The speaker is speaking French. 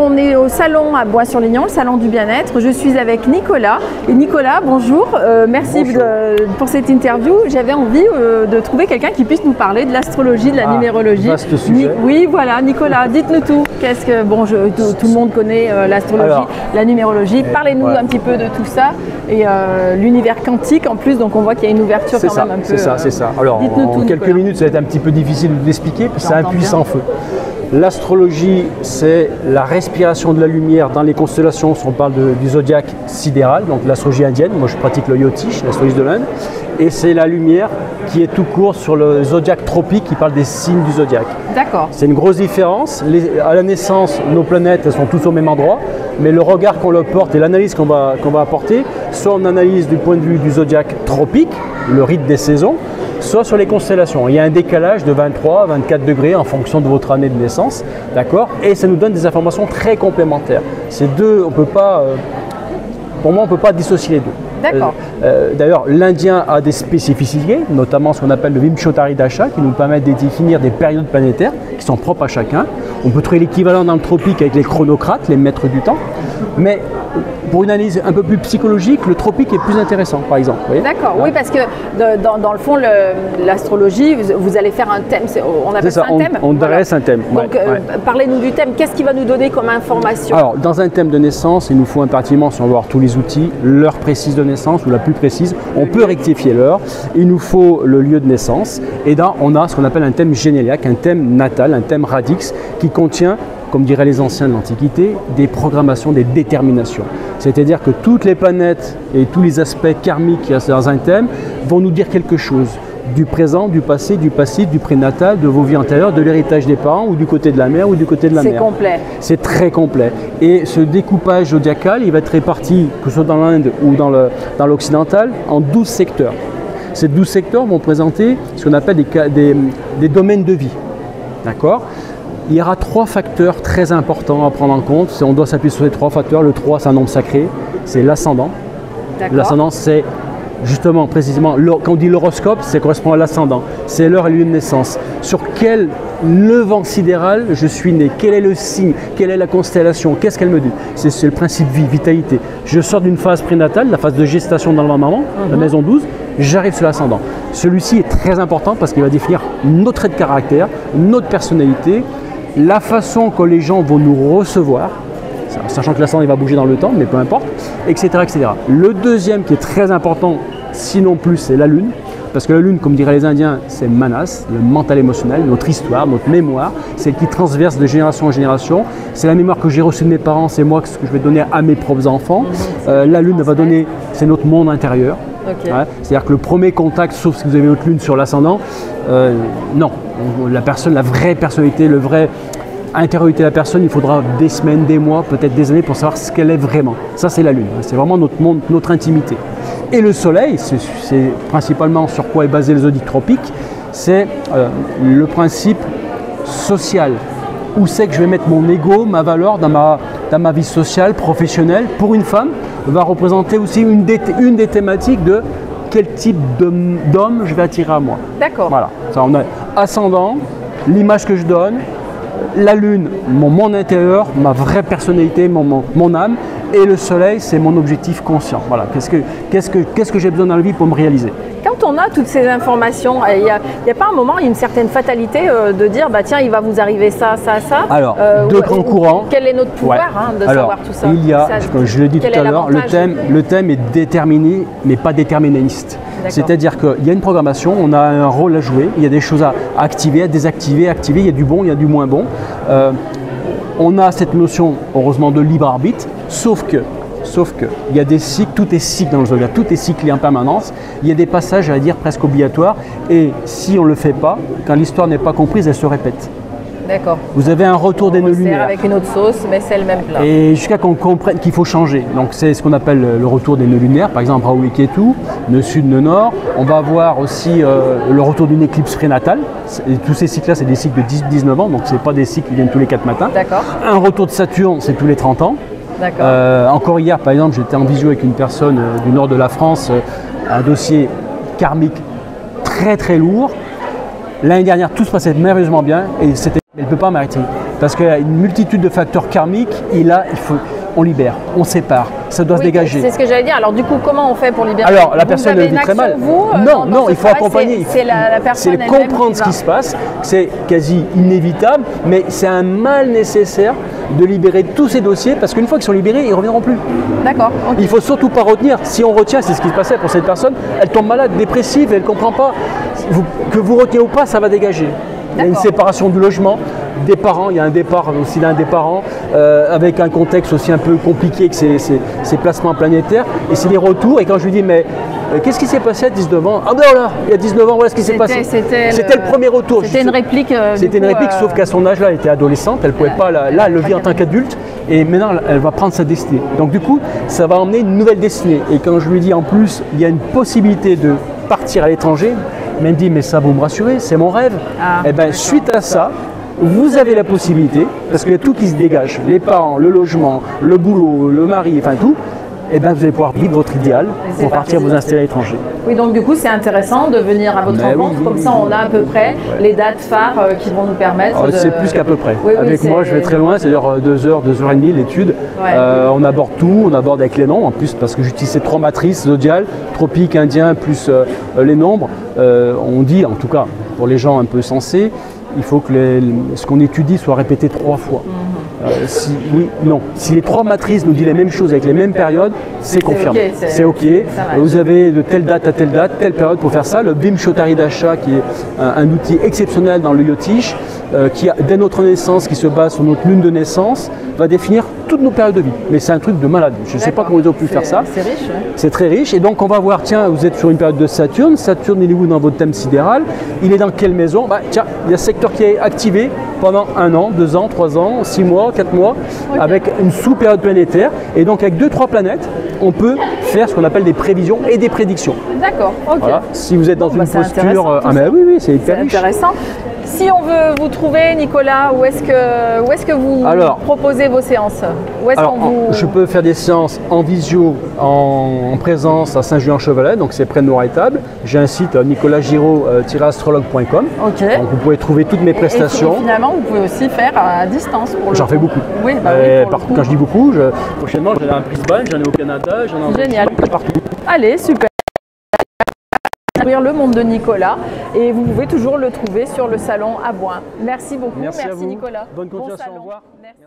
on est au salon à Bois-sur-Lignon, le salon du bien-être. Je suis avec Nicolas. Et Nicolas, bonjour. Merci pour cette interview. J'avais envie de trouver quelqu'un qui puisse nous parler de l'astrologie, de la numérologie. Vaste sujet. Oui, voilà, Nicolas, dites-nous tout. Qu'est-ce que tout le monde connaît l'astrologie, la numérologie. Parlez-nous un petit peu de tout ça et l'univers quantique en plus. Donc on voit qu'il y a une ouverture quand même un peu. C'est ça. Alors en quelques minutes, ça va être un petit peu difficile de l'expliquer, parce que c'est un puissant feu. L'astrologie, c'est la respiration de la lumière dans les constellations. On parle du zodiaque sidéral, donc l'astrologie indienne. Moi, je pratique le Jyotish, l'astrologie de l'Inde. Et c'est la lumière qui est tout court sur le zodiaque tropique, qui parle des signes du zodiaque. D'accord. C'est une grosse différence. À la naissance, nos planètes, elles sont toutes au même endroit. Mais le regard qu'on leur porte et l'analyse qu'on va apporter, soit on analyse du point de vue du zodiaque tropique, le rythme des saisons, soit sur les constellations. Il y a un décalage de 23 à 24 degrés en fonction de votre année de naissance, d'accord? Et ça nous donne des informations très complémentaires. Ces deux, on peut pas, pour moi, on ne peut pas dissocier les deux. D'accord. D'ailleurs, l'Indien a des spécificités, notamment ce qu'on appelle le Vimshottari Dasha, qui nous permet de définir des périodes planétaires qui sont propres à chacun. On peut trouver l'équivalent dans le tropique avec les chronocrates, les maîtres du temps. Mais pour une analyse un peu plus psychologique, le tropique est plus intéressant, par exemple. D'accord, oui, parce que dans le fond, l'astrologie, vous allez faire un thème, on appelle ça un thème. On dresse un thème. Donc, parlez-nous du thème, qu'est-ce qui va nous donner comme information? Alors, dans un thème de naissance, il nous faut impérativement, si on veut avoir tous les outils, l'heure précise de naissance ou la plus précise. On peut rectifier l'heure. Il nous faut le lieu de naissance. Et là, on a ce qu'on appelle un thème généliaque, un thème natal, un thème radix, qui contient, comme diraient les anciens de l'Antiquité, des programmations, des déterminations. C'est-à-dire que toutes les planètes et tous les aspects karmiques qu'il y a dans un thème vont nous dire quelque chose du présent, du passé, du passif, du prénatal, de vos vies antérieures, de l'héritage des parents ou du côté de la mère ou du côté de la mère. C'est complet. C'est très complet. Et ce découpage zodiacal, il va être réparti, que ce soit dans l'Inde ou dans l'occidental, en 12 secteurs. Ces 12 secteurs vont présenter ce qu'on appelle des domaines de vie. D'accord ? Il y aura 3 facteurs très importants à prendre en compte. On doit s'appuyer sur ces 3 facteurs. Le 3, c'est un nombre sacré, c'est l'ascendant. L'ascendant, c'est justement, précisément, quand on dit l'horoscope, ça correspond à l'ascendant. C'est l'heure et le lieu de naissance. Sur quel levant sidéral je suis né? Quel est le signe? Quelle est la constellation? Qu'est-ce qu'elle me dit? C'est le principe vie, vitalité. Je sors d'une phase prénatale, la phase de gestation dans le maman, la maison 12, j'arrive sur l'ascendant. Celui-ci est très important parce qu'il va définir notre trait de caractère, notre personnalité, la façon que les gens vont nous recevoir, sachant que l'ascendant va bouger dans le temps, mais peu importe, etc., etc. Le deuxième qui est très important, sinon plus, c'est la lune. Parce que la lune, comme diraient les Indiens, c'est manas, le mental émotionnel, notre histoire, notre mémoire, c'est qui transverse de génération en génération. C'est la mémoire que j'ai reçue de mes parents, c'est moi ce que je vais donner à mes propres enfants. La lune va donner, c'est notre monde intérieur. Okay. Ouais, c'est-à-dire que le premier contact, sauf si vous avez votre lune sur l'ascendant, non. La personne, la vraie personnalité, le vrai intériorité de la personne, il faudra des semaines, des mois, peut-être des années pour savoir ce qu'elle est vraiment. Ça, c'est la lune. C'est vraiment notre monde, notre intimité. Et le soleil, c'est principalement sur quoi est basé le zodiaque tropique, c'est le principe social. Où c'est que je vais mettre mon ego, ma valeur dans ma vie sociale, professionnelle. Pour une femme, va représenter aussi une des thématiques de quel type d'homme je vais attirer à moi. D'accord. Voilà. Ça, on a ascendant, l'image que je donne, la lune, mon monde intérieur, ma vraie personnalité, mon âme, et le soleil, c'est mon objectif conscient. Voilà. Qu'est-ce que j'ai besoin dans la vie pour me réaliser? Quand on a toutes ces informations, il n'y a pas un moment, il y a une certaine fatalité de dire, bah tiens, il va vous arriver ça, ça, ça. Alors, deux grands courants. Quel est notre pouvoir de savoir tout ça? Il y a, comme je l'ai dit tout à l'heure, le thème est déterminé, mais pas déterministe. C'est-à-dire qu'il y a une programmation, on a un rôle à jouer, il y a des choses à activer, à désactiver, à activer, il y a du bon, il y a du moins bon. On a cette notion, heureusement, de libre arbitre, sauf que il y a des cycles, tout est cycle dans le zodiaque, tout est cyclé en permanence. Il y a des passages, à dire, presque obligatoires. Et si on ne le fait pas, quand l'histoire n'est pas comprise, elle se répète. D'accord. Vous avez un retour des nœuds lunaires. Avec une autre sauce, mais c'est le même plat. Et jusqu'à qu'on comprenne qu'il faut changer. Donc c'est ce qu'on appelle le retour des nœuds lunaires. Par exemple, Rahu et Ketu, nœud sud, nœud nord. On va avoir aussi le retour d'une éclipse prénatale. Et tous ces cycles-là, c'est des cycles de 10-19 ans. Donc ce n'est pas des cycles qui viennent tous les 4 matins. D'accord. Un retour de Saturne, c'est tous les 30 ans. Encore hier, par exemple, j'étais en visio avec une personne du nord de la France, un dossier karmique très très lourd. L'année dernière, tout se passait merveilleusement bien et elle ne peut pas m'arrêter. parce qu'il y a une multitude de facteurs karmiques et là, on libère, on sépare, ça doit se dégager. C'est ce que j'allais dire. Alors du coup, comment on fait pour libérer? Alors la personne le vit très mal. Non, il faut accompagner. C'est la personne c'est comprendre ce qui se passe, c'est quasi inévitable, mais c'est un mal nécessaire de libérer tous ces dossiers parce qu'une fois qu'ils sont libérés, ils ne reviendront plus. D'accord. Okay. Il ne faut surtout pas retenir. Si on retient, c'est ce qui se passait pour cette personne, elle tombe malade, dépressive, et elle ne comprend pas. Que vous reteniez ou pas, ça va dégager. Il y a une séparation du logement, des parents, il y a un départ aussi d'un des parents, avec un contexte aussi un peu compliqué que ces placements planétaires, et c'est les retours, et quand je lui dis mais qu'est-ce qui s'est passé à 19 ans? Ah ben voilà, il y a 19 ans, voilà ce qui s'est passé. C'était le premier retour. C'était une réplique. C'était une réplique, sauf qu'à son âge là, elle était adolescente, elle ne pouvait pas, là elle le vit en tant qu'adulte, et maintenant elle va prendre sa destinée. Donc du coup, ça va emmener une nouvelle destinée, et quand je lui dis en plus, il y a une possibilité de partir à l'étranger, mais elle me dit mais ça vous me rassurez, c'est mon rêve. Et bien suite à ça, vous avez la possibilité, parce qu'il y a tout qui se dégage, les parents, le logement, le boulot, le mari, enfin tout, et bien vous allez pouvoir vivre votre idéal pour partir vous installer à l'étranger. Oui, donc du coup c'est intéressant de venir à votre rencontre, comme ça on a à peu près les dates phares qui vont nous permettre de... C'est plus qu'à peu près. Avec moi je vais très loin, c'est-à-dire 2 heures, 2 heures et demie l'étude. On aborde tout, on aborde avec les nombres en plus parce que j'utilise ces 3 matrices zodiales, tropique, indien, plus les nombres. On dit, en tout cas pour les gens un peu sensés, il faut que ce qu'on étudie soit répété 3 fois. Si les 3 matrices nous disent les mêmes choses avec les mêmes périodes, c'est confirmé. C'est OK. Vous avez de telle date à telle date, telle période pour faire ça. Le Bim Chotari Dasha, qui est un outil exceptionnel dans le Yotish, qui a dès notre naissance, qui se base sur notre lune de naissance, va définir toutes nos périodes de vie. Mais c'est un truc de malade. Je ne sais pas comment ils ont pu faire ça. C'est riche. C'est très riche. Et donc on va voir, tiens, vous êtes sur une période de Saturne. Saturne, il est où dans votre thème sidéral? Il est dans quelle maison? Tiens, il y a ce secteur qui est activé pendant 1 an, 2 ans, 3 ans, 6 mois, 4 mois, avec une sous-période planétaire. Et donc avec 2-3 planètes, on peut faire ce qu'on appelle des prévisions et des prédictions. D'accord, ok. Voilà. Si vous êtes dans une posture... oui, c'est hyper riche. Intéressant. Si on veut vous trouver, Nicolas, où est-ce que vous proposez vos séances? Je peux faire des séances en visio, en présence à Saint-Julien-Chevalet, donc c'est près de Noir-Étable. J'ai un site nicolasgiraud-astrologue.com. Donc vous pouvez trouver toutes mes prestations. Et finalement, vous pouvez aussi faire à distance pour le J'en fais beaucoup. Oui, quand je dis beaucoup, prochainement j'en ai un Brisbane, j'en ai au Canada, j'en ai en Génial. Partout. Allez, super. Le monde de Nicolas et vous pouvez toujours le trouver sur le salon à Boin. Merci beaucoup. Merci Nicolas. Bonne continuation. Au revoir. Merci.